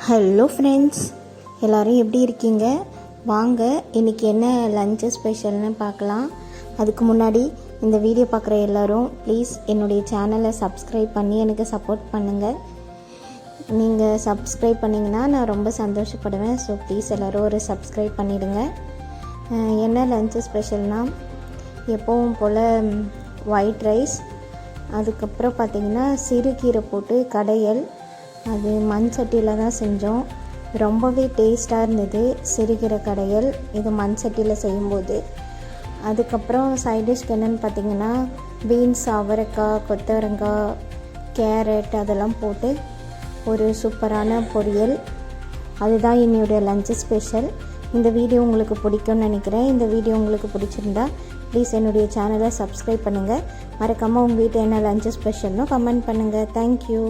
Hello friends, எல்லோரும் எப்படி இருக்கீங்க? வாங்க இன்றைக்கி என்ன லஞ்சு ஸ்பெஷல்னு பார்க்கலாம். அதுக்கு முன்னாடி இந்த வீடியோ பார்க்குற எல்லோரும் ப்ளீஸ் என்னுடைய சேனலை சப்ஸ்கிரைப் பண்ணி எனக்கு சப்போர்ட் பண்ணுங்கள். நீங்கள் சப்ஸ்கிரைப் பண்ணிங்கன்னா நான் ரொம்ப சந்தோஷப்படுவேன். ஸோ ப்ளீஸ் எல்லோரும் ஒரு சப்ஸ்கிரைப் பண்ணிவிடுங்க. என்ன லஞ்சு ஸ்பெஷல்னால் எப்பவும் போல் ஒயிட் ரைஸ், அதுக்கப்புறம் பார்த்திங்கன்னா சிறுகீரை போட்டு கடையல். அது மண் சட்டியில் தான் செஞ்சோம். ரொம்பவே டேஸ்ட்டாக இருந்தது சிறுகீரை கடையல் இது மண் சட்டியில் செய்யும்போது. அதுக்கப்புறம் சைட் டிஷ்க்கு என்னென்னு பார்த்திங்கன்னா பீன்ஸ், அவரைக்காய், கொத்தவரங்காய், கேரட் அதெல்லாம் போட்டு ஒரு சூப்பரான பொரியல். அதுதான் என்னுடைய லஞ்சு ஸ்பெஷல். இந்த வீடியோ உங்களுக்கு பிடிக்கும்னு நினைக்கிறேன். இந்த வீடியோ உங்களுக்கு பிடிச்சிருந்தா ப்ளீஸ் என்னுடைய சேனலை சப்ஸ்கிரைப் பண்ணுங்கள். மறக்காமல் உங்கள் வீட்டில் என்ன லஞ்சு ஸ்பெஷல்னு கமெண்ட் பண்ணுங்கள். தேங்க்யூ.